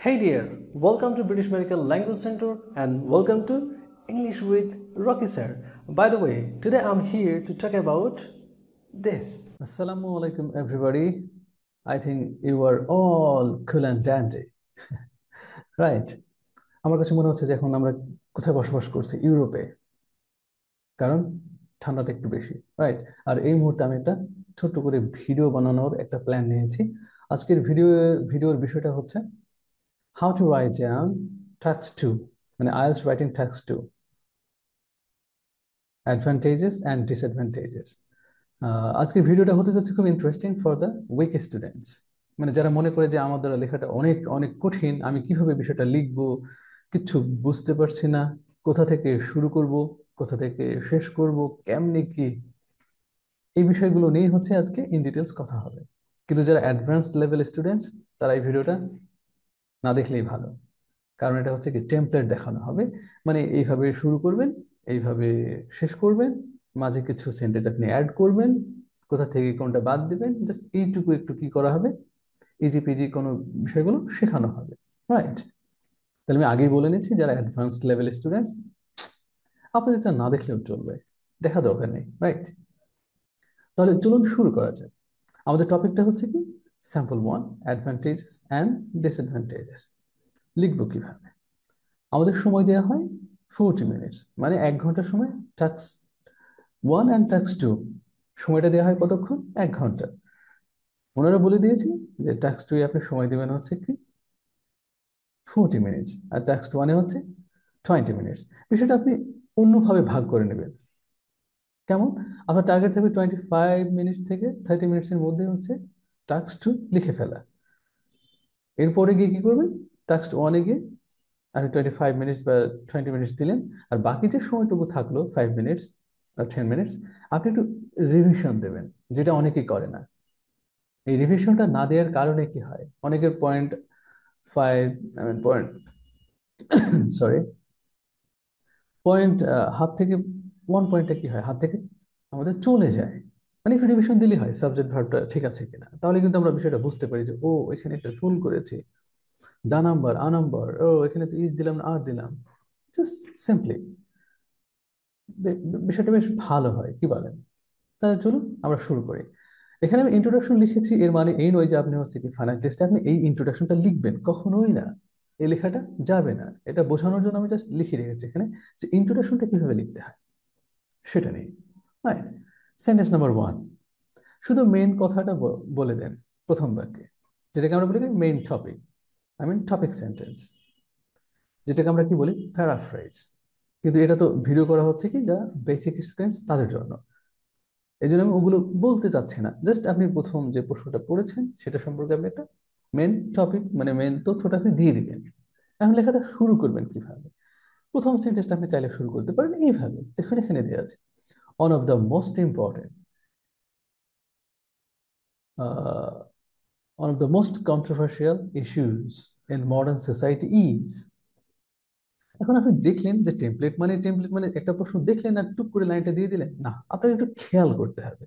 Hey dear, welcome to British Medical Language Center and welcome to English with Rocky Sir. By the way, today I'm here to talk about this. Assalamu alaikum everybody. I think you are all cool and dandy. Right? আমার কাছে মনে হচ্ছে যে এখন আমরা কোথায় বসবাস করছি ইউরোপে, কারণ ঠান্ডাটা একটু বেশি, রাইট? আর এই মুহূর্তে আমি একটা ছোট্ট করে ভিডিও বানানোর একটা প্ল্যান নিয়েছি। আজকের ভিডিওর বিষয়টা হচ্ছে how to write down tax 2, মানে IELTS writing tax 2, advantages and disadvantages. আজকের ভিডিওটা হতে যাচ্ছে খুব interesting for the week students, মানে যারা মনে করে যে আমার দ্বারা লেখাটা অনেক অনেক কঠিন, আমি কিভাবে বিষয়টা লিখবো, কিচ্ছু বুঝতে পারছি না, কোথা থেকে শুরু করব, কোথা থেকে শেষ করব, কেমনে কি, এই বিষয়গুলো নিয়ে হচ্ছে আজকে ইন ডিটেলস কথা হবে। কিন্তু যারা অ্যাডভান্স লেভেল স্টুডেন্টস, তারা এই ভিডিওটা না দেখলেই ভালো, কারণ এটা হচ্ছে কি টেমপ্লেট দেখানো হবে। মানে এইভাবে শুরু করবেন, এইভাবে শেষ করবেন, মাঝে কিছু সেন্টেন্স আপনি অ্যাড করবেন, কোথা থেকে কোনটা বাদ দিবেন, জাস্ট এইটুকু একটু কি করা হবে, ইজি পিজি কোনো বিষয়গুলো শেখানো হবে, রাইট? তাহলে আমি আগেই বলে নিচ্ছি, যারা অ্যাডভান্স লেভেল স্টুডেন্টস, আপনাদের এটা না দেখলেও চলবে, দেখা দরকার নেই, রাইট? তাহলে চলুন শুরু করা যায়। আমাদের টপিকটা হচ্ছে কি, স্যাম্পল 1, অ্যাডভান্টেজেস অ্যান্ড ডিসঅ্যাডভান্টেজেস। লিখবো কিভাবে? আমাদের সময় দেওয়া হয় 40 মিনিটস, মানে 1 ঘন্টা সময়। টাস্ক 1 অ্যান্ড টাস্ক 2 সময়টা দেওয়া হয় কতক্ষণ? 1 ঘন্টা। ওনারা বলে দিয়েছে যে টাস্ক 2 এ আপনি সময় দেবেন হচ্ছে কি 40 মিনিটস, আর টাস্ক 1 এ হচ্ছে 20 মিনিটস। বিষয়টা আপনি অন্যভাবে ভাগ করে নেবেন। কেমন? আপনার টার্গেট থাকবে 25 মিনিট থেকে 30 মিনিটস এর মধ্যে হচ্ছে টাস্ক 2 লিখে ফেলা। এরপরে গিয়ে কি করবেন? টাস্ক 1 এ গিয়ে আপনি 25 মিনিটস বা 20 মিনিটস দিলেন, আর বাকি যে সময়টুকু থাকলো 5 মিনিটস আর 10 মিনিটস, আপনি একটু রিভিশন দেবেন, যেটা অনেকেই করে না। এই রিভিশনটা না দেওয়ার কারণে কি হয়, অনেকের পয়েন্ট 5, পয়েন্ট সরি পয়েন্ট হাত থেকে 1 পয়েন্টটা কি হয়, হাত থেকে আমাদের চলে যায়। মানে একটু রিভিশন দিলে হয় সাবজেক্ট ভার্বটা ঠিক আছে কিনা, তাহলে কিন্তু আমরা বিষয়টা বুঝতে পারি যে ও এখানে একটা ভুল করেছি, দা নাম্বার আ নাম্বার, ও এখানে তো ইজ দিলাম না আর দিলাম, জাস্ট সিম্পলি বিষয়টা বেশ ভালো হয়, কি বলেন? তাহলে চলুন আমরা শুরু করি। এখানে আমি ইন্ট্রোডাকশন লিখেছি, এর মানে এই নয় যে আপনি হচ্ছে কি ফাইনাল টেস্টে আপনি এই ইন্ট্রোডাকশনটা লিখবেন, কখনোই না। এই লেখাটা যাবে না, এটা বোঝানোর জন্য আমি জাস্ট লিখে রেখেছি এখানে যে ইন্ট্রোডাকশনটা কিভাবে লিখতে হয় সেটা নেই। হ্যাঁ, সেন্টেন্স নাম্বার 1, শুধু মেইন কথাটা বলে দেন প্রথম বাক্যে, যেটাকে আমরা বলি main topic, I mean topic sentence, যেটাকে আমরা কি বলি প্যারাফ্রেজ। কিন্তু এটা তো ভিডিও করা হচ্ছে কি যারা বেসিক স্টুডেন্টস তাদের জন্য, এই জন্য আমি ওগুলো বলতে চাচ্ছি না। জাস্ট আপনি প্রথম যে প্রশ্নটা পড়েছেন সেটা সম্পর্কে আপনি একটা মেন টপিক, মানে মেন তথ্যটা আপনি দিয়ে দিবেন। এখন লেখাটা শুরু করবেন কিভাবে? প্রথম সেন্টেন্সটা আপনি চাইলে শুরু করতে পারেন এইভাবে, দেখুন এখানে দেওয়া আছে, one of the most important, uh, one of the most controversial issues in modern society is। এখন আপনি দেখলেন যে টেমপ্লেট মানে একটা প্রশ্ন দেখলেন আর টুক করে লাইনটা দিয়ে দিলেন না, আপনাকে একটু খেয়াল করতে হবে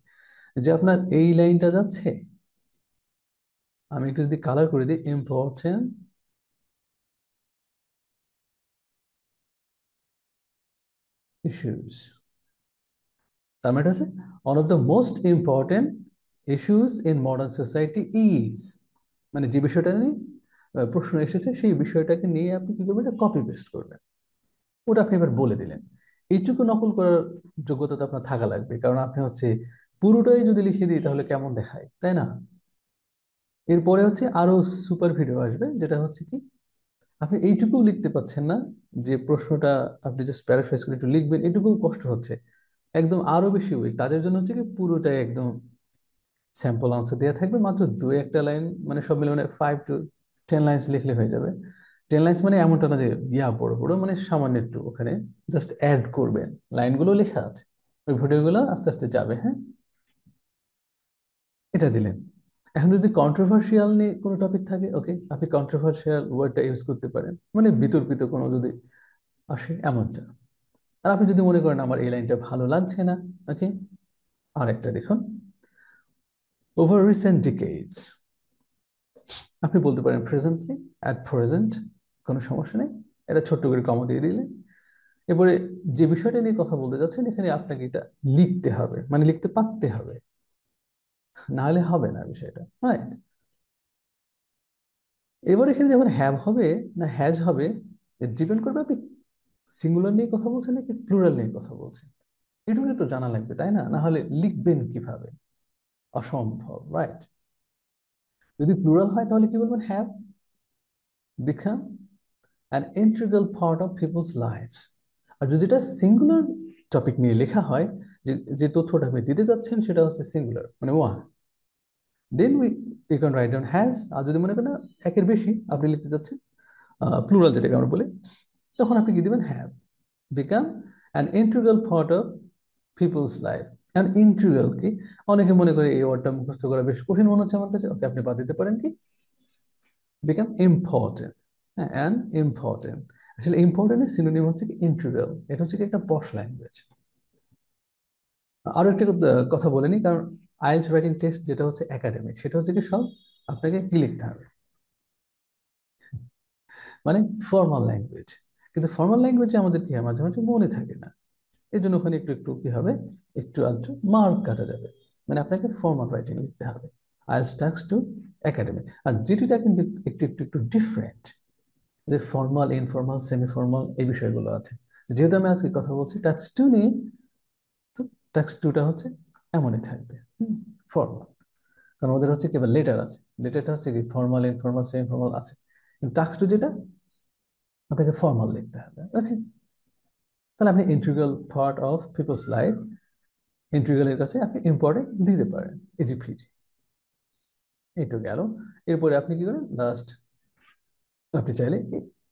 যে আপনার এই লাইনটা যাচ্ছে, আমি একটু যদি কালার করে দিই, ইম্পর্টেন্ট ইস্যুস, তার মানে হচ্ছে one of the most important issues in modern society is, মানে যে বিষয়টা নিয়ে প্রশ্ন এসেছে সেই বিষয়টাকে নিয়ে আপনি কি করবেন, কপি পেস্ট করবেন। ওটা আপনি এবার বলে দিলেন। এইটুকু নকল করার যোগ্যতা তো আপনার থাকা লাগবে, কারণ আপনি হচ্ছে পুরোটাই যদি লিখে দিই তাহলে কেমন দেখায়, তাই না? এরপরে হচ্ছে আরো সুপার ভিডিও আসবে, যেটা হচ্ছে কি আপনি এইটুকু লিখতে পাচ্ছেন না, যে প্রশ্নটা আপনি জাস্ট প্যারাফ্রেজ করে একটু লিখবেন, এটুকু কষ্ট হচ্ছে। একদম আরো বেশি উইক তাদের জন্য হচ্ছে কি পুরোটাই একদম স্যাম্পল আনসার দেওয়া থাকবে, মাত্র দু একটা লাইন, মানে সব মিলে মানে 5 to 10 লাইন্স লিখলে হয়ে যাবে। 10 লাইন্স মানে এমনটা না যে বড় বড়, মানে সামান্য একটু ওখানে জাস্ট অ্যাড করবেন, লাইনগুলো লেখা আছে, ওই ভিডিওগুলো আস্তে আস্তে যাবে, হ্যাঁ? এটা দিলেন। এখন যদি কন্ট্রোভার্সিয়াল নিয়ে কোনো টপিক থাকে, ওকে, আপনি কন্ট্রোভার্সিয়াল ওয়ার্ডটা ইউজ করতে পারেন, মানে বিতর্কিত কোনো যদি আসে এমনটা। আর আপনি যদি মনে করেন আমার এই লাইনটা ভালো লাগছে না, ওকে, আর একটা দেখুন, ওভার রিসেন্ট ডিকেডস, আপনি বলতে পারেন প্রেজেন্টলি, অ্যাট প্রেজেন্ট, কোনো সমস্যা নেই। এটা ছোট্ট করে কমা দিয়ে দিলে এরপরে যে বিষয়টা নিয়ে কথা বলতে যাচ্ছেন এখানে আপনাকে এটা লিখতে হবে, মানে লিখতে পারতে হবে, না হলে হবে না বিষয়টা, রাইট? এবার এখানে যখন হ্যাভ হবে না হ্যাজ হবে, ডিপেন্ড করবে আপনি সিঙ্গুলার নিয়ে কথা বলছেন নাকি প্লুরাল নিয়ে কথা বলছেন। এটুকু তো জানা লাগবে, তাই না? না হলে লিখবেন কিভাবে? অসম্ভব, রাইট? যদি প্লুরাল হয় তাহলে কি বলবেন? Have become an integral part of people's lifes. আর যদি এটা সিঙ্গুলার টপিক নিয়ে লেখা হয়, যে যে তথ্যটা আপনি দিতে যাচ্ছেন সেটা হচ্ছে সিঙ্গুলার, মানে one, then you can write down has. আর যদি মনে করেন একের বেশি আপনি লিখতে যাচ্ছেন, প্লুরাল যেটাকে আমরা বলি, তখন আপনি কি দিবেন? Have become an integral part of people's life. And integral কি, অনেকে মনে করে এই ওয়ার্ডটা মুখস্থ করা বেশ কঠিন মনে হচ্ছে আমার কাছে, ওকে আপনি বাদ দিতে পারেন কি বিকাম ইম্পর্টেন্ট। হ্যাঁ, অ্যান্ড ইম্পর্টেন্ট। আসলে ইম্পর্টেন্টের সিনোনিম হচ্ছে কি ইন্টিগ্রাল, এটা হচ্ছে কি একটা পশ ল্যাঙ্গুয়েজ। আরো একটা কথা বলে নি, কারণ আইএলটিএস রাইটিং টেস্ট যেটা হচ্ছে একাডেমিক, সেটা হচ্ছে কি সব আপনাকে কি লিখতে হবে, মানে ফর্মাল ল্যাঙ্গুয়েজ। কিন্তু ফর্মাল ল্যাঙ্গুয়েজে আমাদের কি হয়, মাঝে মাঝে মনে থাকে না, এই জন্য ওখানে একটু একটু কি হবে, একটু আধটু মার্ক কাটা যাবে। মানে আপনাকে ফর্মাল রাইটিং লিখতে হবে আইএলটিএস টাক্স টু একাডেমিক। আর জিটিটা কিন্তু একটু একটু একটু ডিফারেন্ট, যে ফর্মাল, ইনফর্মাল, সেমি ফর্মাল এই বিষয়গুলো আছে। যেহেতু আমি আজকে কথা বলছি টাক্স টু নিয়ে, তো টাক্স টুটা হচ্ছে এমনই থাকবে, ফর্মাল। কারণ ওদের হচ্ছে কেবল লেটার আছে, লেটারটা হচ্ছে কি ফর্মাল, ইনফর্মাল, সেমি ফর্মাল আছে, কিন্তু টাক্স টু যেটা আপনাকে ফর্মাল লিখতে হবে, ওকে? তাহলে আপনি integral part of people's life, ইন্টিগ্রালের কাছে আপনি ইম্পর্টেন্ট দিতে পারেন, ইজি ফিজি। এই তো গেল। এরপরে আপনি কি করেন লাস্ট, আপনি চাইলে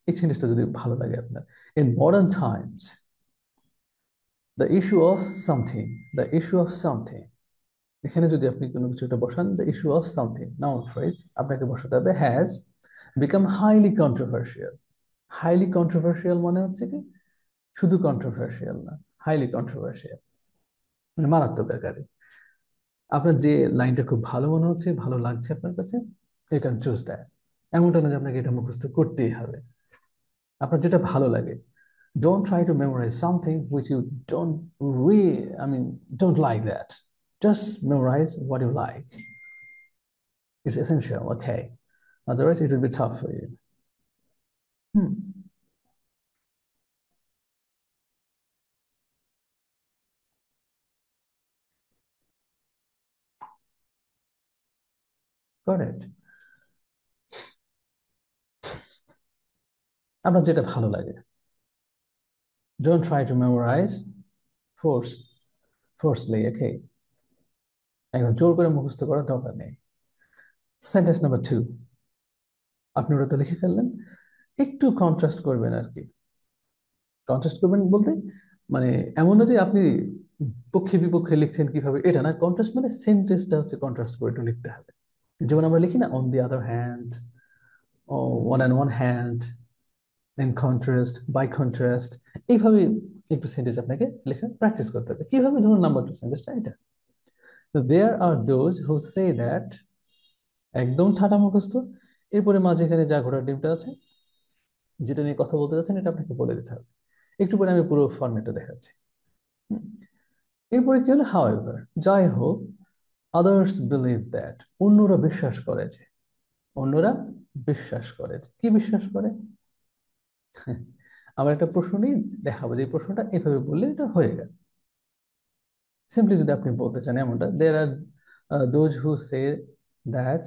এই জিনিসটা যদি ভালো লাগে আপনার, in modern Times the issue of something, the issue of something, এখানে যদি আপনি কোনো কিছু একটা বসান, the issue of something noun phrase, আপনাকে বসাতে হবে has become highly controversial. Highly controversial মানে হচ্ছে কি শুধু কন্ট্রোভার্সিয়াল না, হাইলি কন্ট্রোভার্সিয়াল, মানে মারাত্মক আকারে। আপনার যে লাইনটা খুব ভালো মনে হচ্ছে, ভালো লাগছে আপনার কাছে, ইউ ক্যান চুজ দ্যাট। এমনটা না যে আপনাকে এটা মুখস্থ করতেই হবে, আপনার যেটা ভালো লাগে। Don't try to memorize something which you don't really, I mean, don't like that. Just memorize what you like. It's essential, okay? Otherwise, it will be tough for you. Hmm. Got it. আপনার যেটা ভালো লাগে। Don't try to memorize force, forcefully, okay? এখন জোর করে মুখস্থ করার দরকার নেই। সেন্টেন্স নাম্বার 2, আপনি ওটা তো লিখে ফেললেন, একটু কন্ট্রাস্ট করবেন আর কি। কন্ট্রাস্ট করবেন বলতে মানে এমন না যে আপনি পক্ষে বিপক্ষে লিখছেন কিভাবে, এটা না। কন্ট্রাস্ট মানে সেন্টেন্সটা হচ্ছে কন্ট্রাস্ট করে একটু লিখতে হবে। যেমন আমরা লিখি না, on the other hand, one and one hand, in contrast, by contrast, এইভাবে একটু সেন্টেন্স আপনাকে লেখা প্র্যাকটিস করতে হবে। কিভাবে? ধরুন নাম্বার 2 সেন্টেন্সটা এটা, দেয়ার are those who say that, একদম ঠাটা মুখস্থ। এরপরে মাঝে এখানে যা ঘোড়ার ডিমটা আছে, যেটা নিয়ে কথা বলতে যাচ্ছেন এটা আপনাকে বলে দিতে হবে। একটু পরে আমি পুরো ফর্মেটটা দেখাচ্ছি। হুম। এরপরে কি হলো? হাউএভার, যাই হোক, আদার্স বিলিভ দ্যাট, অন্যরা বিশ্বাস করে যে, অন্যরা বিশ্বাস করে যে, কি বিশ্বাস করে? আমরা একটা প্রশ্ন নিয়ে দেখাবো যে এই প্রশ্নটা এভাবে বললে এটা হয়ে গেল। সিম্পলি যদি আপনি বলতে চান এমনটা, there are those who say that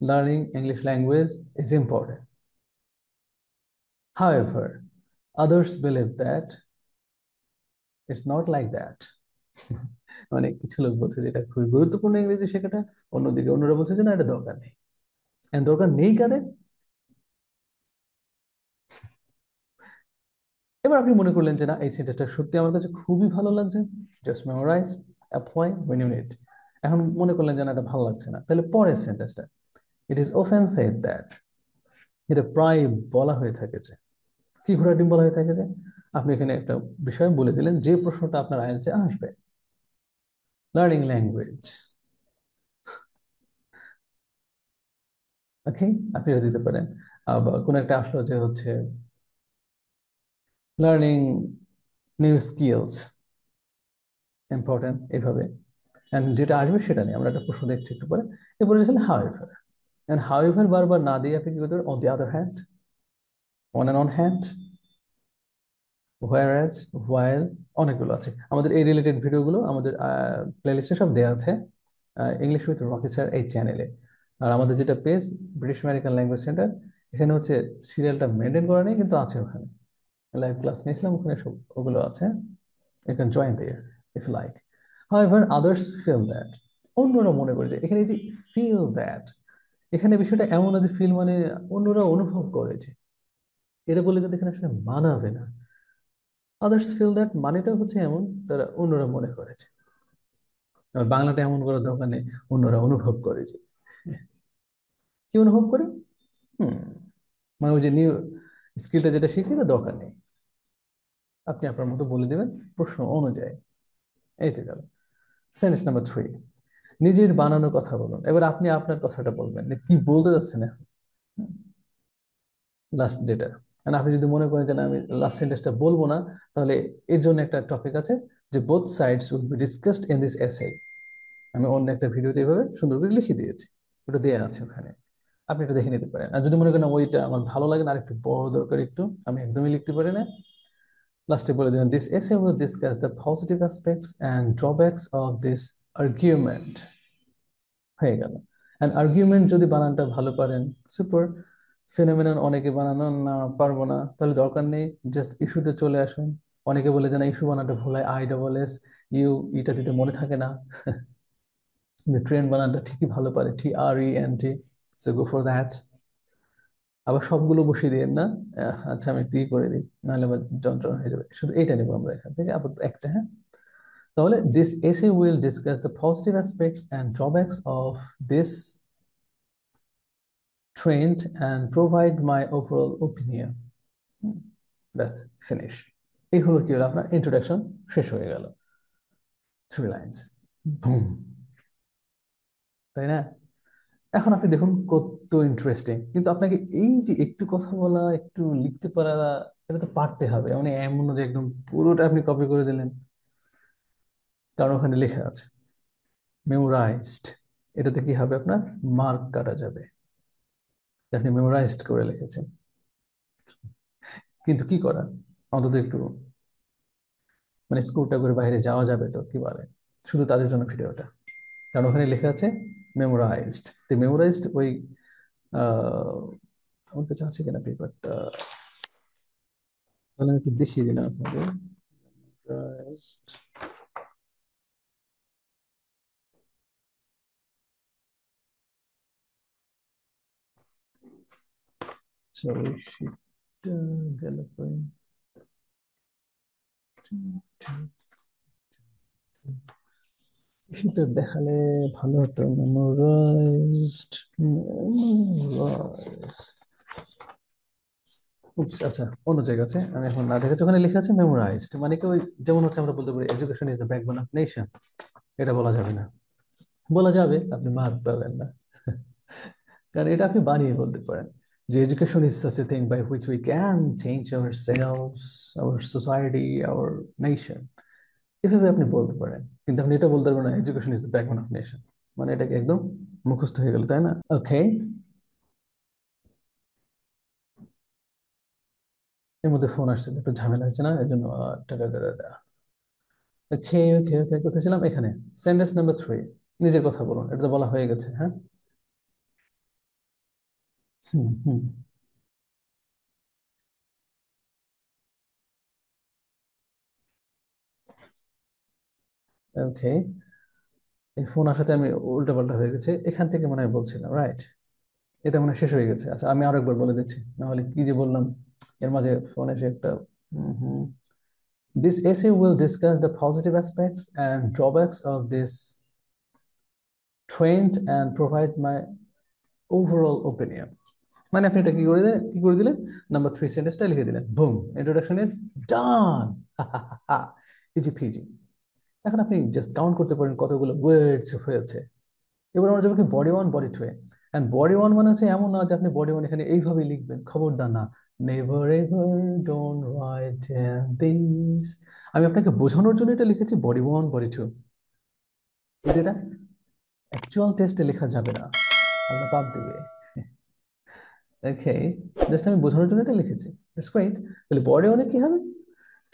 learning English language is important, however others believe that it's not like that. মানে কিছু লোক বলছে যে এটা খুবই গুরুত্বপূর্ণ ইংরেজি শেখাটা, অন্যদিকে অন্যরা বলছে যে না, এটা দরকার নেই। দরকার নেই কাদের? এবার আপনি মনে করলেন যে না, এই সেন্টেন্সটা সত্যি আমার কাছে খুবই ভালো লাগছে, just memorise, apply when you need। এখন মনে করলেন যে না, এটা ভালো লাগছে না, তাহলে পরের সেন্টেন্সটা, it is often said that, এটা প্রায় বলা হয়ে থাকে যে, কি ঘোড়া ডিম বলা হয়ে থাকে যে, আপনি এখানে একটা বিষয় বলে দিলেন যে প্রশ্নটা আপনার আইএলটিএসে আসবে, লার্নিং ল্যাঙ্গুয়েজ। ওকে, আপনি এটা দিতে পারেন। বা কোনো একটা আসলো যে হচ্ছে লার্নিং নিউ স্কিলস ইম্পর্টেন্ট, এইভাবে। এন্ড যেটা আসবে সেটা নিয়ে আমরা একটা প্রশ্ন দেখছি একটু পরে। এরপরে লিখলেন হাউএভার। এন্ড হাউএভার বারবার না দিয়ে আপনি কি করতে পারেন, on the other hand, on and on hand, whereas, while, অনেকগুলো আছে। আমাদের এই রিলেটেড ভিডিওগুলো আমাদের প্লেলিস্টে সব দেওয়া আছে, ইংলিশ উইথ রকি স্যার এই চ্যানেলে। আর আমাদের যেটা page, British American language centre, এখানে হচ্ছে সিরিয়ালটা মেনটেন করা নেই, কিন্তু আছে ওখানে। লাইভ ক্লাস নিয়েছিলাম ওখানে, সব ওগুলো আছে। You can join there if like. However others feel that, অন্যরা মনে করে যে, এখানে এই যে ফিল দ্যাট, এখানে বিষয়টা এমন না যে ফিল মানে অন্যরা অনুভব করেছে, এটা বলে কিন্তু এখানে আসলে মানাবে না। আদার্স ফিল দ্যাট মানেটা হচ্ছে এমন, তারা অন্যরা মনে করেছে। আর বাংলাটা এমন করার দরকার নেই, অন্যরা অনুভব করে যে। কি অনুভব করে? হুম, মানে ওই যে নিউ স্কিলটা যেটা শিখছি এটা দরকার নেই, আপনি আপনার মতো বলে দিবেন প্রশ্ন অনুযায়ী। এই তো গেল। সেন্টেন্স নাম্বার 3, নিজের বানানো কথা বলুন। এবার আপনি আপনার কথাটা বলবেন যে কি বলতে যাচ্ছেন এখন, লাস্ট যেটা। And আপনি যদি মনে করেন যে না, আমি লাস্ট সেন্টেন্সটা বলবো না, তাহলে এর জন্য একটা টপিক আছে, যে both sides will be discussed in this এসে। আমি অন্য একটা ভিডিওতে এইভাবে সুন্দর করে লিখে দিয়েছি, ওটা দেওয়া আছে ওখানে, আপনি এটা দেখে নিতে পারেন। আর যদি মনে করেন না, ওইটা আমার ভালো লাগে না, আর একটু বড় দরকার, একটু আমি একদমই লিখতে পারি না, লাস্টে বলে দিলাম, দিস এসে will discuss the positive aspects and drawbacks of this argument. হয়ে গেল। অ্যান্ড আর্গুমেন্ট যদি বানানটা ভালো পারেন, সুপার। ফেনোমেনন অনেকে বানানো না পারবো না, তাহলে দরকার নেই, জাস্ট ইস্যুতে চলে আসুন। অনেকে বলে যে না, ইস্যু বানানটা ভুল হয়, আই ডবল এস ইউ, এটা দিতে মনে থাকে না। ট্রেন বানানটা ঠিকই ভালো পারে, TRENT, so go for that. আবার সবগুলো বসিয়ে দিন না, আচ্ছা আমি কি করে দিই, নাহলে আবার যন্ত্রণা হয়ে যাবে, শুধু এইটা নেবো আমরা এখান থেকে আপাতত একটা, হ্যাঁ। তাহলে দিস এসে will discuss the positive aspects and drawbacks of this trend and provide my overall opinion. ব্যাস, ফিনিশ। এই হলো কি হলো, আপনার ইন্ট্রোডাকশন শেষ হয়ে গেল, 3 লাইন্স, বুম, তাই না? এখন আপনি দেখুন কত ইন্টারেস্টিং, কিন্তু আপনাকে এই যে একটু কথা বলা, একটু লিখতে পারা, এটা তো পারতে হবে, মানে এমন না যে একদম পুরোটা আপনি কপি করে দিলেন, কারণ ওখানে লেখা আছে মেমোরাইজড। এটাতে কি হবে, আপনার মার্ক কাটা যাবে, আপনি মেমোরাইজড করে লিখেছেন। কিন্তু কি করার, অন্তত একটু মানে স্কুলটা করে বাইরে যাওয়া যাবে তো, কি বলে, শুধু তাদের জন্য ভিডিওটা, কারণ ওখানে লেখা আছে মেমোরাইজড। তো মেমোরাইজড ওই আহ, আমার কাছে আছে কিনা পেপারটা, তাহলে আমি একটু দেখিয়ে দিলাম আপনাদের। Memorized, সরি শীটটা গেল কই? শীটটা দেখালে ভালো হতো। মেমোরাইজড, মেমোরাইজ, আচ্ছা অন্য জায়গা আছে, আমি এখন না দেখাচ্ছি, ওখানে লেখা আছে মেমোরাইজড, মানে কি ওই, যেমন হচ্ছে আমরা বলতে পারি education is the backbone of nation, এটা বলা যাবে না। বলা যাবে, আপনি মার্ক পাবেন না। কারণ এটা আপনি বানিয়ে বলতে পারেন যে education is such a thing by which we can change ourselves, our society, our nation, এভাবে আপনি বলতে পারেন। কিন্তু আপনি এটা বলতে পারবেন না, education is the backbone of nation, মানে এটাকে একদম মুখস্থ হয়ে গেল, তাই না? ওকে, এর মধ্যে ফোন আসছে, একটু ঝামেলা হচ্ছে না, এর জন্য ওকে ওকে ওকে, কোথায় ছিলাম, এখানে। সেন্টেন্স নাম্বার 3, নিজের কথা বলুন, এটা তো বলা হয়ে গেছে, হ্যাঁ। হুম হুম। ওকে, এই ফোন আসাতে আমি উল্টাপাল্টা হয়ে গেছে, এখান থেকে মনে হয় বলছিলাম, রাইট? এটা মনে হয় শেষ হয়ে গেছে। আচ্ছা আমি আরো একবার বলে দিচ্ছি, না হলে কি যে বললাম, এর মাঝে ফোন এসে একটা। This essay will discuss the positive aspects and drawbacks of this trend and provide my overall opinion. মানে আপনি এটা কি করে দিলেন, নাম্বার 3 সেন্টেন্সটা লিখে দিলেন, broom, introduction is done. Easy Fiji. এখন আপনি জাস্ট কাউন্ট করতে পারেন কতগুলো ওয়ার্ডস হয়েছে। এবার আমরা যাবো কি বডি 1, বডি 2 এ। এন্ড বডি ওয়ান মানে হচ্ছে এমন না যে আপনি বডি ওয়ান এখানে এইভাবে লিখবেন, খবরদার না। Never ever don't write this. আমি আপনাকে বোঝানোর জন্য এটা লিখেছি বডি ওয়ান বডি টু, কিন্তু এটা অ্যাকচুয়াল টেস্টে লেখা যাবে না, আল্লাহ পাপ দেবে। ওকে, জাস্ট আমি বোঝানোর জন্য এটা লিখেছি। That's great. তাহলে বডি ওয়ানে কি হবে?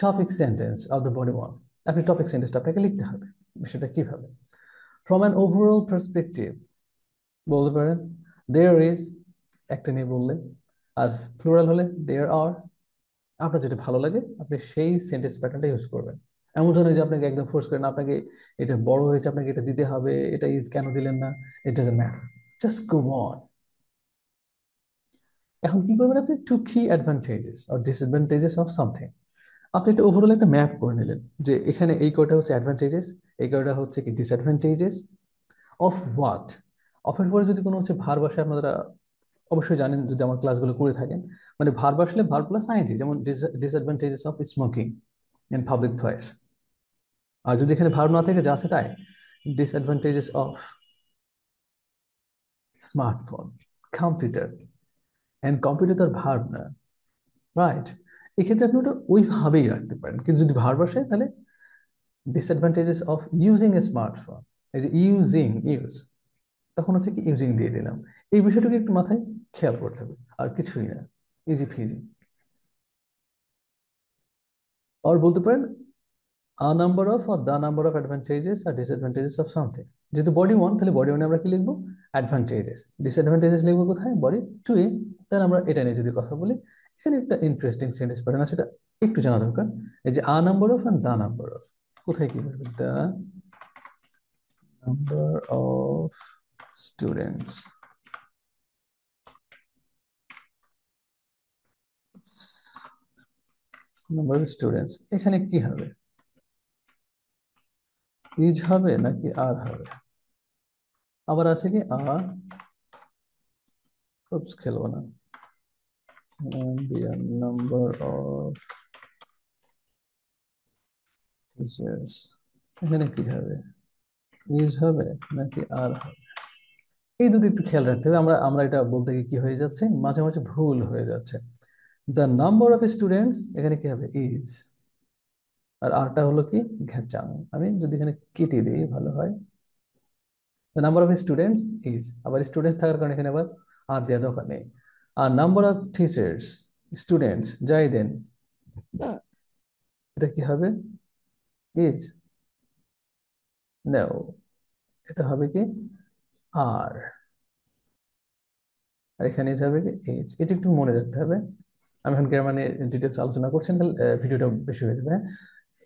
Topic sentence of the body one. আপনি টপিক সেন্টেন্সটা আপনাকে লিখতে হবে। বিষয়টা কিভাবে? ফ্রম অ্যান ওভারঅল পার্সপেক্টিভ বলতে পারেন দেয়ার ইজ, একটা নিয়ে বললে, আর প্লুরাল হলে দেয়ার আর। আপনার যেটা ভালো লাগে আপনি সেই সেন্টেন্স প্যাটার্নটা ইউজ করবেন। এমন নয় যে আপনাকে একদম ফোর্স করেন আপনাকে এটা বড় হয়েছে আপনাকে এটা দিতে হবে, এটা ইজ কেন দিলেন না, it doesn't matter, just go on. এখন কি করবেন আপনি? টু কি advantages or disadvantages of something. আপনি একটা ওভারঅল একটা ম্যাপ করে নিলেন যে এখানে এই কয়টা হচ্ছে অ্যাডভান্টেজেস, এই কয়টা হচ্ছে কি ডিসঅ্যাডভান্টেজেস অফ হোয়াট। অফের পরে যদি কোনো হচ্ছে ভার বসে, আপনারা অবশ্যই জানেন যদি আমার ক্লাসগুলো করে থাকেন, মানে ভার বসলে ভার প্লাস আইএনজি, যেমন disadvantages of smoking in public place. আর যদি এখানে ভার না থাকে যা আছে তাই, disadvantages of smartphone, computer, and computer তার ভার্ব না, রাইট? এক্ষেত্রে আপনি ওটা ওইভাবেই রাখতে পারেন, কিন্তু যদি ভার্ব আসে তাহলে disadvantages of using a smartphone, এই যে ইউজিং ইউজ, তখন হচ্ছে কি ইউজিং দিয়ে দিলাম। এই বিষয়টাকে একটু মাথায় খেয়াল করতে হবে, আর কিছুই না, ইজি ফিজি। আর বলতে পারেন a number of or the number of advantages or disadvantages of something। যেহেতু বডি ওয়ান, তাহলে বডি ওয়ানে আমরা কি লিখবো? অ্যাডভান্টেজেস। ডিসঅ্যাডভান্টেজেস লিখবো কোথায়? বডি টু এ। তাহলে আমরা এটা নিয়ে যদি কথা বলি, এখানে একটা ইন্টারেস্টিং সেন্টেন্স প্যাটার্ন আছে, সেটা একটু জানা দরকার। এই যে a number of and the number of, কোথায় কি বলবে? The number of students, number of students, এখানে কি হবে? ইজ হবে নাকি আর হবে? আবার আছে কি আ, খেলবো না, the number of teachers, এখানে কি হবে? ইজ হবে নাকি আর হবে? এই দুটো একটু খেয়াল রাখতে হবে। আমরা আমরা এটা বলতে গিয়ে কি হয়ে যাচ্ছে, মাঝে মাঝে ভুল হয়ে যাচ্ছে। দ্য নাম্বার অফ স্টুডেন্টস, এখানে কি হবে? ইজ। আর আরটা হলো কি? ঘ্যাচাং। আমি যদি এখানে কেটে দিই ভালো হয়। The number of students is, আবার স্টুডেন্টস থাকার কারণে এখানে আবার আর দেওয়ার দরকার নেই। আর নাম্বার অফ টিচার্স, স্টুডেন্টস যাই দেন, এটা কি হবে? ইজ। নো, এটা হবে কি? আর। আর এখানে যাবে কি এইচ, এটা একটু মনে রাখতে হবে। আমি এখন মানে ডিটেলস আলোচনা করছেন তাহলে ভিডিওটা বেশি হয়ে যাবে, হ্যাঁ?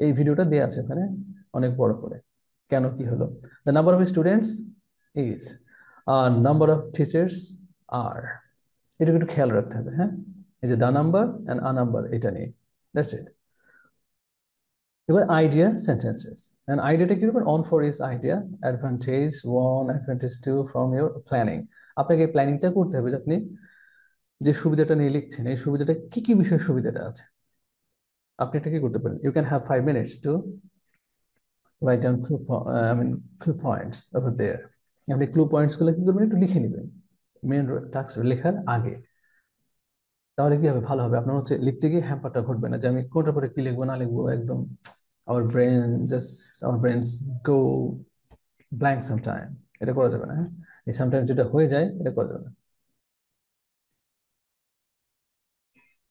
এই ভিডিওটা দেওয়া আছে ওখানে অনেক বড় করে, কেন কি হলো। The number of students is, আর নাম্বার অফ টিচার্স আর। এটুকু একটু খেয়াল রাখতে হবে, হ্যাঁ? এই যে the number and a number, এটা নিয়ে, দ্যাটস ইট। এবার আইডিয়া সেন্টেন্সেস। এন্ড আইডিয়াটা কি করবেন? On for is idea, advantage one, advantage two from your planning. আপনাকে এই প্ল্যানিংটা করতে হবে যে আপনি যে সুবিধাটা নিয়ে লিখছেন এই সুবিধাটা কি কি বিষয়ে সুবিধাটা আছে। আপনি এটা কি করতে পারেন? You can have 5 minutes to write down clue, I mean clue points over there. আপনি ক্লু পয়েন্টস গুলো কি করবেন? একটু লিখে নেবেন মেন টাস্ক লেখার আগে। তাহলে কি হবে? ভালো হবে। আপনার হচ্ছে লিখতে গিয়ে হ্যাম্পারটা ঘটবে না যে আমি কোনটা পরে কি লিখবো না লিখবো, একদম our brain just our brains go blank sometime. এটা করা যাবে না, হ্যাঁ? এই সামটাইম যেটা হয়ে যায় এটা করা যাবে না।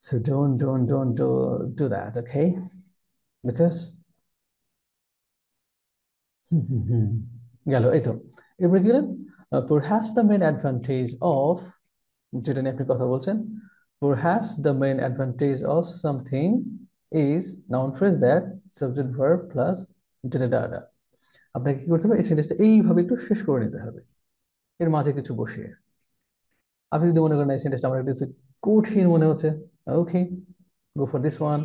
So don't do that, okay? Because গেল এই তো। এরপরে কি বলেন? Perhaps the main advantage of, যেটা নিয়ে আপনি কথা বলছেন, perhaps the main advantage of something is noun phrase that subject verb plus da da da। আপনাকে কি করতে হবে? এই সেন্টেন্সটা এইভাবে একটু শেষ করে নিতে হবে, এর মাঝে কিছু বসিয়ে। আপনি যদি মনে করেন এই সেন্টেন্সটা আমার একটু কঠিন মনে হচ্ছে, okay, go for this one.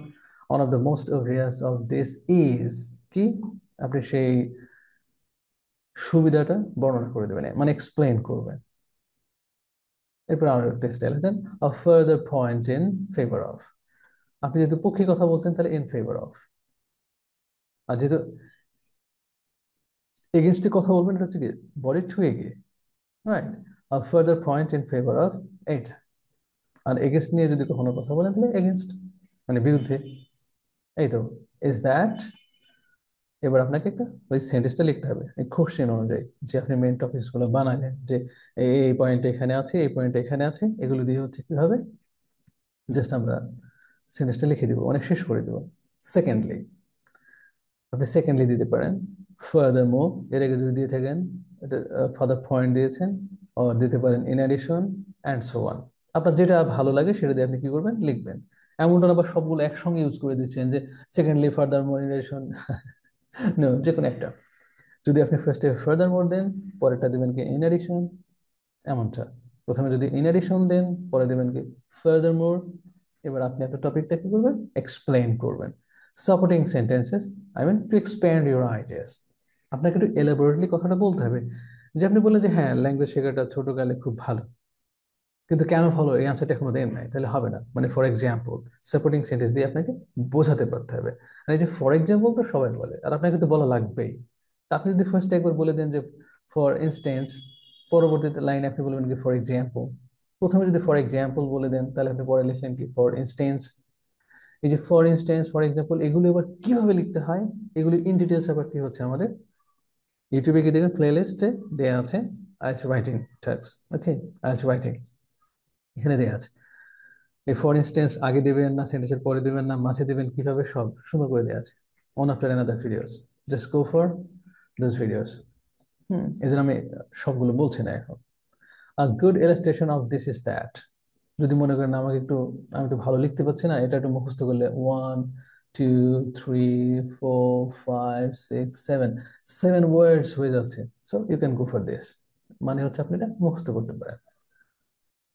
One of the most obvious of this is, কি? আপনি সেই সুবিধাটা বর্ণনা করে দেবেন, মানে এক্সপ্লেন করবেন। এরপর আমরা textile then a further point in favour of. আপনি যেহেতু পক্ষে কথা বলছেন তাহলে ইন ফেভার অফ। আর যেহেতু এগেনস্টে কথা বলবেন এটা হচ্ছে কি? বডি টু এগে, right? a further point in favor of it. আর এগেনস্ট নিয়ে যদি কখনো কথা বলেন তাহলে এগেনস্ট মানে বিরুদ্ধে। এই তো ইজ দ্যাট। এবার আপনাকে একটা ওই সেন্টেন্সটা লিখতে হবে এই কোশ্চেন অনুযায়ী, যে আপনি মেইন টপিকস গুলো বানালেন, যে এই পয়েন্ট এখানে আছে, এই পয়েন্ট এখানে আছে, এগুলো দিয়ে হচ্ছে কি হবে, জাস্ট আমরা সেন্টেন্সটা লিখে দিব, অনেক শেষ করে দিব। সেকেন্ডলি, আপনি সেকেন্ডলি দিতে পারেন ফার্দার মোর, এর আগে যদি দিয়ে থাকেন এটা ফার্দার পয়েন্ট দিয়েছেন, ও দিতে পারেন in addition and so on. আপনার যেটা ভালো লাগে সেটা দিয়ে আপনি কি করবেন, লিখবেন। এমনটা না আবার সবগুলো একসঙ্গে ইউজ করে দিচ্ছেন যে secondly further more in addition, যে কোনো একটা। যদি আপনি ফার্স্টে ফার্দার মোর দেন, পরেরটা দিবেন কি ইন অ্যাডিশন, এমনটা। প্রথমে যদি ইন অ্যাডিশন দেন, পরে দিবেন কি ফার্দার মোর। এবার আপনি একটা টপিকটা কি করবেন, এক্সপ্লেইন করবেন। Supporting sentences, I mean to expand your ideas. আপনাকে একটু এলাবোরেটলি কথাটা বলতে হবে। যে আপনি বললেন যে হ্যাঁ ল্যাঙ্গুয়েজ শেখাটা ছোটকালে খুব ভালো, কিন্তু কেন ভালো এই আনসারটা এখনো দেন নাই, তাহলে হবে না। মানে ফর এক্সাম্পল, সাপোর্টিং সেন্টেন্স দিয়ে আপনাকে বোঝাতে পারতে হবে। আর এই যে ফর এক্সাম্পল তো সবাই বলে, আর আপনাকে তো বলা লাগবেই। তা আপনি যদি ফার্স্ট একবার বলে দেন যে ফর ইনস্টেন্স, পরবর্তীতে লাইনে আপনি বলবেন কি ফর এক্সাম্পল। প্রথমে যদি ফর এক্সাম্পল বলে দেন, তাহলে আপনি পরে লিখলেন কি ফর ইনস্টেন্স। এই যে ফর ইনস্টেন্স, ফর এক্সাম্পল, এগুলো এবার কিভাবে লিখতে হয়, এগুলো ইন ডিটেলস আবার কি হচ্ছে আমাদের ইউটিউবে কি দেখবেন প্লে লিস্টে দেওয়া আছে, আইএলটিএস রাইটিং টাস্ক। ওকে, আইএলটিএস রাইটিং এখানে দেওয়া আছে। এই ফর ইনস্টেন্স আগে দেবেন না সেন্টেন্সের পরে দেবেন না মাঝে দেবেন, কিভাবে সব সুন্দর করে দেওয়া আছে one after another videos. Just go for those videos. এই জন্য আমি সবগুলো বলছি না এখন। A good illustration of this is that. যদি মনে করেন আমাকে একটু, আমি একটু ভালো লিখতে পারছি না, এটা একটু মুখস্থ করলে 1 2 3 4 5 6 7, 7 ওয়ার্ডস হয়ে যাচ্ছে। So you can go for this, মানে হচ্ছে আপনি এটা মুখস্থ করতে পারেন।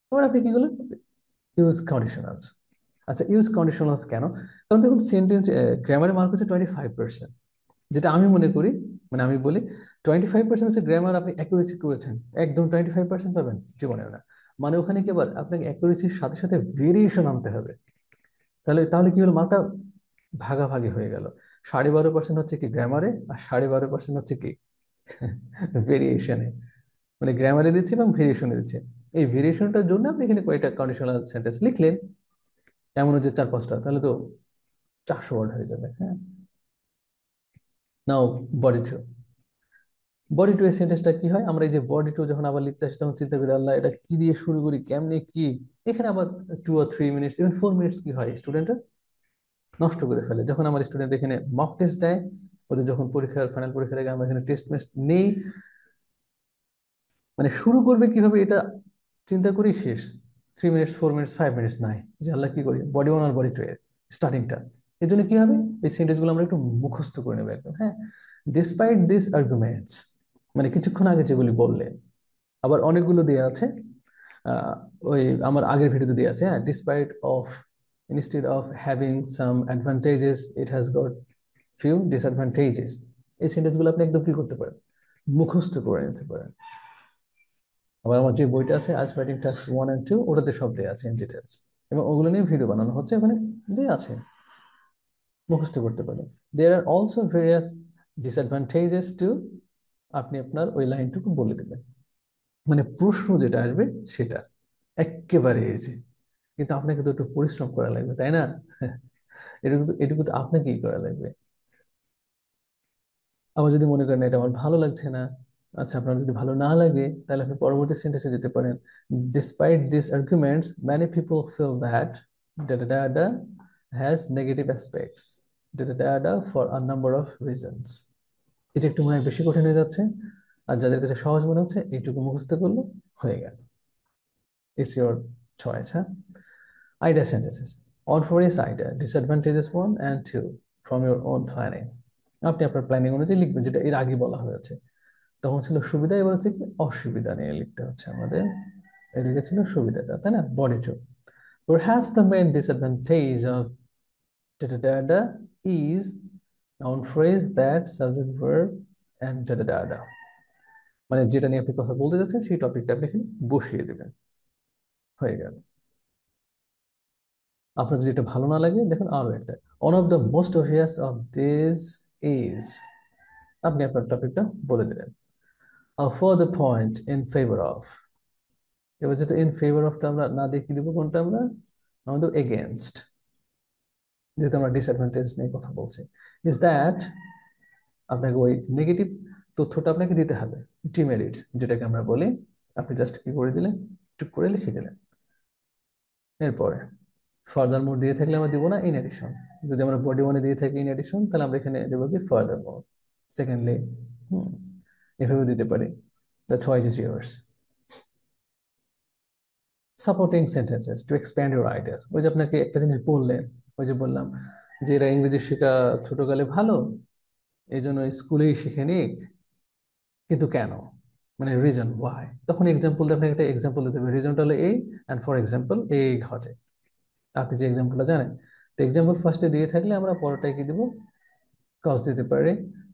এবার আপনি কি করলেন, ইউজ কন্ডিশনালস। আচ্ছা, ইউজ কন্ডিশনালস কেন? কারণ দেখুন সেন্টেন্স গ্রামারের মার্ক হচ্ছে 25%, যেটা আমি মনে করি, মানে আমি বলি 25% হচ্ছে গ্রামার আপনি অ্যাকুরেসি করেছেন, একদম 25% পাবেন জীবনেও না। মানে ওখানে কি আবার আপনাকে অ্যাকুরেসির সাথে সাথে ভেরিয়েশন আনতে হবে। তাহলে তাহলে কি হলো, মার্কটা ভাগাভাগি হয়ে গেল। 12.5% হচ্ছে কি গ্রামারে, আর 12.5% হচ্ছে কি ভেরিয়েশনে। মানে গ্রামারে দিচ্ছে এবং ভেরিয়েশনে দিচ্ছে। এই ভেরিয়েশনটার জন্য আপনি এখানে কয়েকটা কন্ডিশনাল সেন্টেন্স লিখলেন, এমন হচ্ছে 4-5টা, তাহলে তো 400 ওয়ার্ড হয়ে যাবে। হ্যাঁ, নাও বডি টু। বডি টু এর সেন্টেন্সটা কি হয়, আমরা এই যে বডি টু যখন আবার লিখতে আসি তখন চিন্তা করি আল্লাহ এটা কি দিয়ে শুরু করি, কেমনে কি। এখানে আবার 2 or 3 মিনিটস, ইভেন 4 মিনিটস কি হয় স্টুডেন্টরা নষ্ট করে ফেলে। যখন আমার স্টুডেন্ট এখানে মক টেস্ট দেয়, ওদের যখন পরীক্ষার ফাইনাল পরীক্ষার আগে আমরা এখানে টেস্ট মেস্ট নেই, মানে শুরু করবে কিভাবে এটা চিন্তা করি শেষ। 3 মিনিটস, 4 মিনিটস, 5 মিনিটস নাই, যে আল্লাহ কি করি বডি ওয়ান আর বডি টু এর স্টার্টিংটা। এর জন্য কি হবে, এই সেন্টেন্স গুলো আমরা একটু মুখস্থ করে নেবো একদম। হ্যাঁ, ডিসপাইট দিস আর্গুমেন্টস, মানে কিছুক্ষণ আগে যেগুলি বললেন, আবার অনেকগুলো দেওয়া আছে। আহ, ওই আমার আগের ভিডিওতে দেওয়া আছে, হ্যাঁ, despite of, instead of having some advantages it has got few disadvantages. এই সেন্টেন্স গুলো আপনি একদম কি করতে পারেন, মুখস্থ করে নিতে পারেন। আবার আমার যে বইটা আছে আইএলটিএস রাইটিং টাস্ক 1 and 2, ওটাতে সব দেওয়া আছে ইন ডিটেলস, এবং ওগুলো নিয়ে ভিডিও বানানো হচ্ছে, ওখানে দেওয়া আছে, মুখস্থ করতে পারেন। There are also various disadvantages too, আপনি আপনার ওই লাইনটুকু বলে দেবেন, মানে প্রশ্ন যেটা আসবে সেটা একেবারে এসে। কিন্তু আপনাকে তো একটু পরিশ্রম করা লাগবে, তাই না? এটুকু তো এটুকু তো আপনাকেই করা লাগবে। আবার যদি মনে করেন এটা আমার ভালো লাগছে না, আচ্ছা আপনার যদি ভালো না লাগে, তাহলে আপনি পরবর্তী সেন্টেন্সে যেতে পারেন। Despite this arguments many people feel that ডা ডা ডা ডা হ্যাজ নেগেটিভ অ্যাসপেক্টস ডা ডা ডা ডা for a number of reasons. এটা একটু মনে হয় বেশি কঠিন হয়ে যাচ্ছে, আর যাদের কাছে সহজ মনে হচ্ছে এইটুকু মুখস্থ করলে হয়ে গেল। It's your choice. হ্যাঁ, idea sentences. On for is idea, disadvantages 1 and 2 from your own planning. আপনি আপনার প্ল্যানিং অনুযায়ী লিখবেন, যেটা এর আগে বলা হয়েছে। তখন ছিল সুবিধা, এবার হচ্ছে কি অসুবিধা নিয়ে লিখতে হচ্ছে আমাদের। এদিকে ছিল সুবিধাটা, তাই না, body two. Perhaps the main disadvantage of da da da da is noun phrase, that, subject verb and da da da da, মানে যেটা নিয়ে আপনি কথা বলতে যাচ্ছেন সেই টপিকটা আপনি এখানে বসিয়ে দেবেন, হয়ে গেল। আপনার যদি এটা ভালো না লাগে দেখুন আরো একটা, one of the most obvious of this is, আপনি আপনার টপিকটা বলে দিলেন। A further point in favor of, এবার যেহেতু ইন ফেভার অফটা আমরা না দিয়ে কি দিব, কোনটা আমরা আমাদের এগেনস্ট, যেহেতু আমরা ডিসঅ্যাডভান্টেজ নিয়ে কথা বলছি, ইজ দ্যাট আপনাকে ওই নেগেটিভ তথ্যটা আপনাকে দিতে হবে, ডিমেরিটস যেটাকে আমরা বলি। আপনি জাস্ট কি করে দিলেন, টুক করে লিখে দিলেন। এরপরে ফার্দার মোর দিয়ে থাকলে আমরা দিব না ইন এডিশন। যদি আমরা বডি ওয়ানে দিয়ে থাকি ইন এডিশন, তাহলে আমরা এখানে দেবো কি ফার্দার মোর। সেকেন্ডলি, এভাবে দিতে পারি। The choice is years. Supporting sentences two expand your ideas. ওই যে আপনাকে একটা জিনিস বললেন, ওই যে বললাম যে এরা ইংরেজি শেখা ছোটকালে ভালো, এই জন্য স্কুলেই শিখে নিক, কিন্তু কেন, মানে রিজন ওয়াই, তখন এক্সাম্পল দিয়ে আপনাকে একটা এক্সাম্পল দিতে হবে। রিজনটা হলো এই, অ্যান্ড ফর এক্সাম্পল এই ঘটে। আপনি যে এক্সাম্পলটা জানেন, তো এক্সাম্পল ফার্স্টে দিয়ে থাকলে আমরা পরটায় কি দিব, কজ দিতে পারি,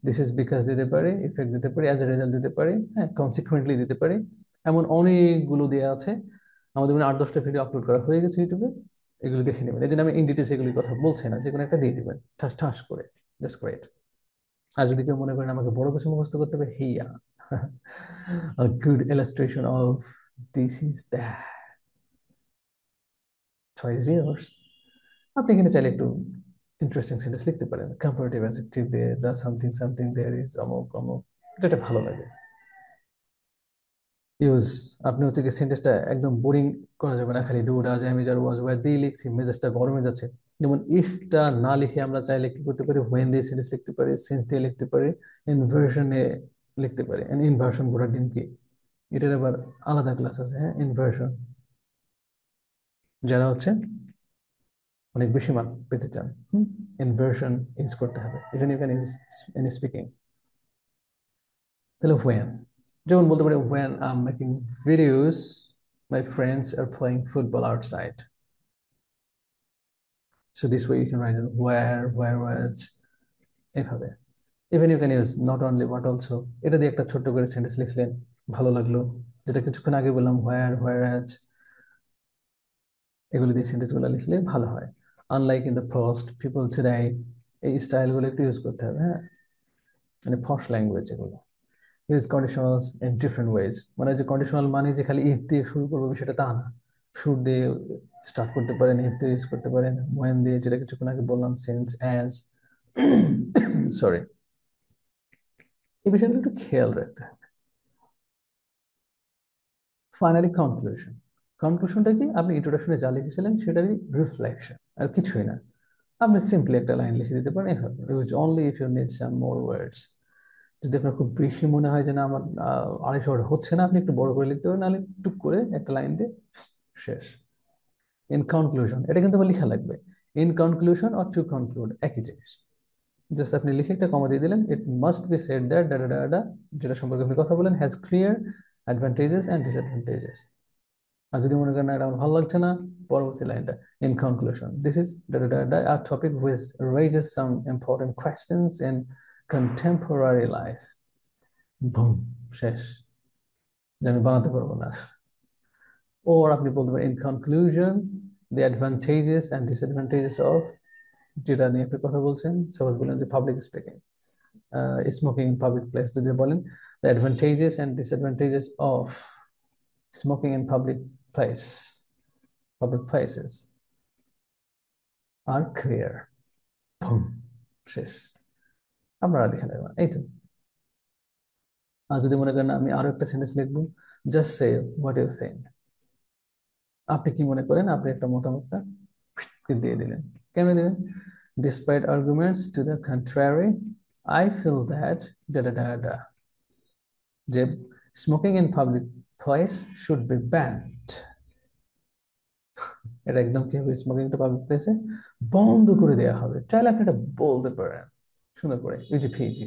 দিস ইজ বিকজ দিতে পারি, ইফেক্ট দিতে পারি, অ্যাজ এ রেজাল্ট দিতে পারি, হ্যাঁ, কনসিকুয়েন্টলি দিতে পারি। এমন অনেকগুলো দেওয়া আছে, আমাদের মানে 8-10টা ভিডিও আপলোড করা হয়ে গেছে ইউটিউবে, এগুলো দেখে নেবেন। এই জন্য আমি ইন ডিটেলস এগুলির কথা বলছি না, যে কোনো একটা দিয়ে দিবেন ঠাস ঠাস করে, জাস্ট গ্রেট। আর যদি কেউ মনে করেন আমাকে বড় কিছু মুখস্থ করতে হবে, হেইয়া a good illustration of this is that, choice yours। আপনি এখানে চাইলে একটু ইন্টারেস্টিং সেন্টেন্স লিখতে পারেন, কম্পারেটিভ অ্যাডজেক্টিভ দিয়ে, দা সামথিং সামথিং দেয়ার ইজ অমুক অমুক, যেটা ভালো লাগে ইউজ। আপনি হচ্ছে কি সেন্টেন্সটা একদম বোরিং করা যাবে না, খালি do does am is are was were দিয়ে লিখছি, মেজাজটা গরমে যাচ্ছে। যেমন ইফটা না লিখে আমরা চাইলে কি করতে পারি, হোয়েন দিয়ে সেন্টেন্স লিখতে পারি, সিন্স দিয়ে লিখতে পারি, ইনভার্সনে লিখতে পারি। ইনভার্সন গোটার দিন কি, এটার আবার আলাদা ক্লাস আছে, হ্যাঁ, ইনভার্সন। যারা হচ্ছে অনেক বেশি মার্ক পেতে চান, ইনভার্সন ইউজ করতে হবে, even you can use in speaking. তাহলে হোয়েন, যেমন বলতে পারি when I am making videos my friends are playing football outside. So this way you can write where was, এভাবে। Even you can use not only but also, এটা দিয়ে একটা ছোট্ট করে সেন্টেন্স লিখলেন, ভালো লাগলো। যেটা কিছুক্ষণ আগে বললাম, হোয়ার অ্যাজ, এগুলো দিয়ে সেন্টেন্স গুলো লিখলে ভালো হয়। Unlike in the first people today, এই স্টাইলগুলো একটু ইউজ করতে হবে, হ্যাঁ, মানে ফর্স ল্যাঙ্গুয়েজ এগুলো। Use conditionals in different ways, মানে যে কন্ডিশনাল মানে যে খালি ইফ দিয়ে শুরু করবো সেটা তা না, শুড দিয়ে স্টার্ট করতে পারেন, ইফ দিয়ে ইউজ করতে পারেন, ওয়েন দিয়ে, যেটা কিছুক্ষণ আগে বললাম, সিন্স, অ্যাজ, সরি। এই বিষয়গুলো একটু খেয়াল রাখতে হবে। Finally conclusion. কনক্লুশনটা কি, আপনি ইন্ট্রোডাকশনে যা লিখেছিলেন সেটারই রিফ্লেকশন, আর কিছুই না। আপনি সিম্পলি একটা লাইন লিখে দিতে পারেন এভাবে, use only if you need some more words. যদি আপনার খুব বেশি মনে হয় যে না আমার 250 ওয়ার্ড হচ্ছে না, আপনি একটু বড় করে লিখতে পারেন, নাহলে টুক করে একটা লাইন দিয়ে শেষ। ইন কনক্লুশন, এটা কিন্তু আবার লেখা লাগবে, in conclusion or to conclude একই জিনিস। জাস্ট আপনি লিখে একটা কমা দিয়ে দিলেন, it must be said that ডা ডা ডা ডা, যেটা সম্পর্কে আপনি কথা বলেন, has clear advantages and disadvantages. আর যদি মনে করেন না এটা আমার ভালো লাগছে না, পরবর্তী লাইনটা, in conclusion this is a topic which raises some important questions in contemporary life। Broom, শেষ, যে আমি বানাতে পারবো না। ওর আপনি বলতে পারেন, in conclusion the advantages and disadvantages of, যেটা নিয়ে আপনি কথা বলছেন, সাপোজ বলেন যে public speaking, smoking in public place, যদি বলেন the advantages and disadvantages of smoking in public places are clear। Broom, শেষ, আমরা আর লিখে নেব না, এই তো। আর যদি মনে করেন আমি আরো একটা সেন্টেন্স লিখবো, just say what you think, আপনি কি মনে করেন, আপনি একটা মতামতটা দিয়ে দিলেন। কেন দিলেন, despite arguments to the contrary, I feel that ডা ডা ডা ডা, যে smoking in public place should be banned. এটা একদম কি হবে, স্মোকিং টু পাবলিক প্লেসে বন্ধ করে দেওয়া হবে। চাইলে আপনি এটা বলতে পারেন সুন্দর করে, easy peasy.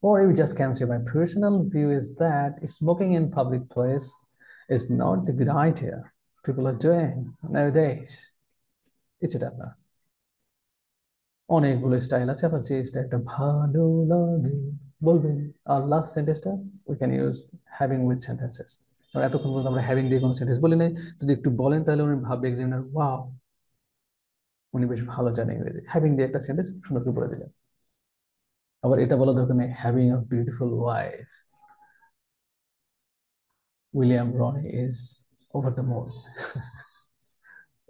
Or you just can say, my personal view is that smoking in public place is not the good idea people are doing nowadays। এটা আপনার অনেকগুলো স্টাইল আছে, আপনার যে স্টাইলটা ভালো লাগে বলবেন। আর লাস্ট সেন্টেন্সটা we can use having with sentences. এতক্ষণ পর্যন্ত আমরা হ্যাভিং দিয়ে কোনো সেন্টেন্স বলি নাই, যদি একটু বলেন তাহলে উনি ভাববে এক্সামিনার ওয়াও, উনি বেশ ভালো জানেন ইংরেজি। হ্যাভিং দিয়ে একটা সেন্টেন্স সুন্দর করে বলে দিলেন। আবার এটা বলা দরকার নেই, having a beautiful wife, William Ronnie is over the moon.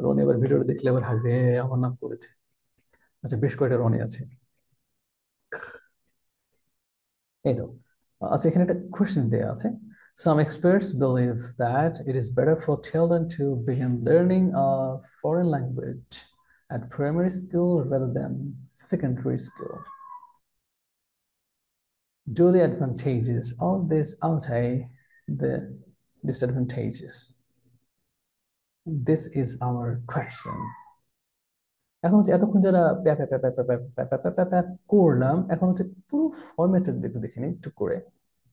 Ronnie আবার ভিডিওটা দেখলে আবার হাসবে, আমার নাম করেছে। আচ্ছা, বেশ কয়টা রনি আছে। এই তো। আচ্ছা, এখানে একটা কোয়েশ্চেন দেওয়া আছে। Some experts believe that it is better for children to begin learning a foreign language at primary school rather than secondary school. Do the advantages of this outweigh the disadvantages? This is our question. এখন হচ্ছে এতক্ষণ যারা প্যা প্যা প্যা প্যা প্যা প্যা প্যা প্যা প্যা প্যা প্যা করলাম, এখন হচ্ছে পুরো ফরম্যাটটা যদি একটু দেখে নিই একটু করে।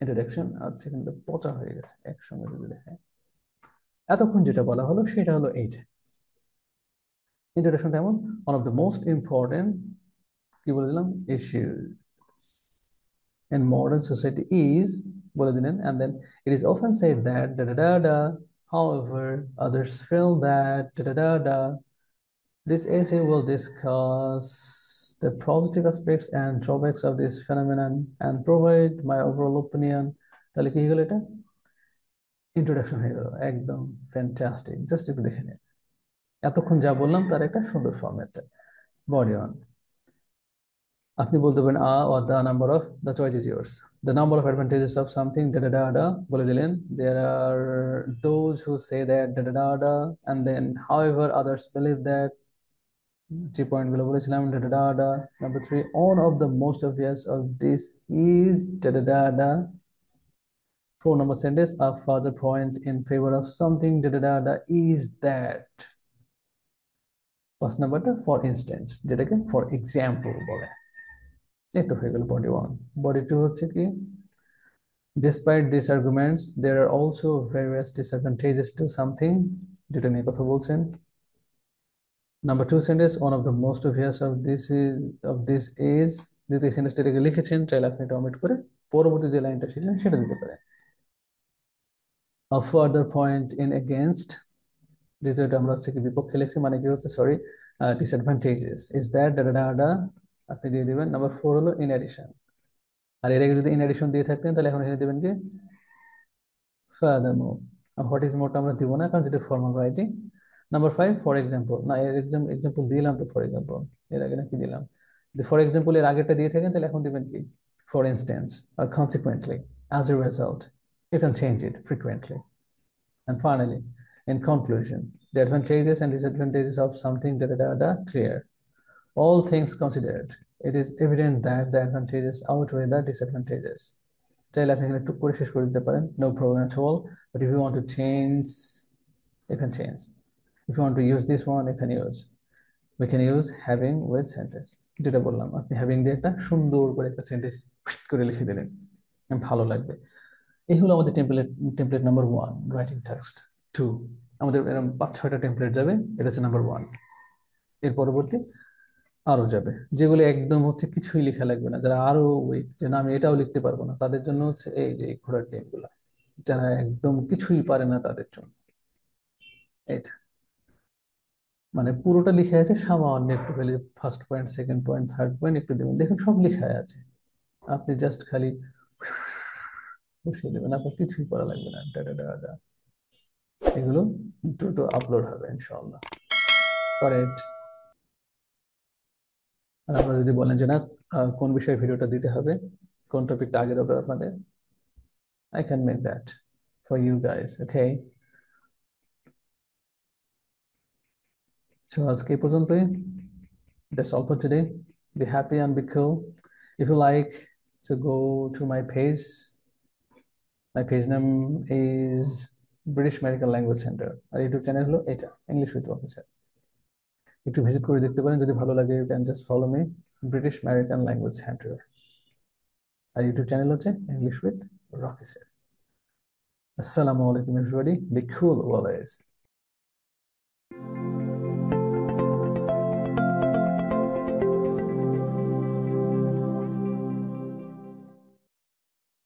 ইন্ট্রোডাকশন হচ্ছে কিন্তু পচা হয়ে গেছে একসঙ্গে যদি দেখে। এতক্ষণ যেটা বলা হলো সেটা হলো এইটা। ইন্ট্রোডাকশনটা এমন, one of the most important, কি বলে দিলাম, issue in modern society is বলে দিলেন, and then it is often said that da da da da, however others feel that da da da da. This essay will discuss the positive aspects and drawbacks of this phenomenon and provide my overall opinion. তাহলে কি হলো এটা? Introduction হয়ে গেল, একদম fantastic. Just একটু দেখে নিন, এতক্ষণ যা বললাম তার একটা সুন্দর ফরম্যাট। বডি অন, আপনি বলতে পারেন or the number of, the choice is yours. The number of advantages of something da da da da বলে দিলেন। There are those who say that da da da da, and then however others believe that, যে পয়েন্টগুলো বলেছিলাম da da da da. Number 3, one of the most obvious of this is da da da da. 4 number sentence, a further point in favor of something da da da da is that. First নাম্বারটা for instance, যেটাকে for example বলে। এই তো হয়ে গেল body one. Body two হচ্ছে কি, despite these arguments there are also various disadvantages to something, যেটা নিয়ে কথা বলছেন। Number two sentence, one of the most obvious of this is যেহেতু এই সেন্টেন্সটাকে লিখেছেন, চাইলে আপনি এটা omit করে পরবর্তী যে লাইনটা শিখলেন সেটা দিতে পারেন। a further point in against, যেহেতু এটা আমরা হচ্ছে কি বিপক্ষে লিখছি, মানে কি হচ্ছে, sorry, disadvantages is that da da da da, আপনি দিয়ে দিবেন। নাম্বার ফোর হলো in addition, আর এর আগে যদি in addition দিয়ে থাকতেন তাহলে এখন এখানে দিবেন কি furthermore। হোয়াট ইজ মোরটা আমরা দিব না, কারণ যেটা formal writing. Number five, for example, না এর এক্সাম্পল দিলাম তো, ফর এক্সাম্পল এর আগে নাকি দিলাম, ফর এক্সাম্পল এর আগেরটা দিয়ে থাকেন তাহলে এখন দিবেন কি ফর ইনস্ট্যান্স, আর consequently, as a result, you can change it frequently. And finally, in conclusion, the advantages and disadvantages of something da da da da clear. All things considered, it is evident that the advantages outweigh the disadvantages. চাইলে আপনি এখানে টুক করে শেষ করে দিতে পারেন, no problem at all. But if you want to change, you can change. If you want to use this one, you can use. We can use having with sentence, যেটা বললাম, আপনি having দিয়ে একটা সুন্দর করে একটা সেন্টেন্স করে লিখে দিলেন, ভালো লাগবে। এই হলো আমাদের template. Template number one, writing text to. আমাদের এরকম 5-6টা টেমপ্লেট যাবে, এটা হচ্ছে নাম্বার ওয়ান। এর পরবর্তী আরো যাবে, যেগুলো একদম হচ্ছে কিছুই লেখা লাগবে না, যারা আরো উইক, যে না আমি এটাও লিখতে পারবো না, তাদের জন্য হচ্ছে এই যে ঘোড়ার টেমগুলো, যারা একদম কিছুই পারে না তাদের জন্য এটা। মানে পুরোটা লিখে আছে, সামান্য একটু খালি first point, second point, third point একটু দেবেন, দেখুন সব লেখা আছে, আপনি জাস্ট খালি বসিয়ে দেবেন, আপনার কিছুই করা লাগবে না। ডা ডা ডা ডা। এগুলো দ্রুত আপলোড হবে ইনশাআল্লাহ। কারেক্ট। আর আপনারা যদি বলেন যে না কোন বিষয়ে ভিডিওটা দিতে হবে, কোন টপিকটা আগে দরকার আপনাদের, I can make that for you guys, okay? So আজকে এই পর্যন্তই। That's all for today. Be happy and be cool. If you like, so go to my page. My page name is British American Language Center. R YouTube channel হলো এটা, English with officer. একটু visit করে দেখতে পারেন যদি ভালো লাগে, you can just follow me, British American Language Center। R YouTube channel হচ্ছে English with Rocky sir. Assalamu alaikum everybody. Be cool always.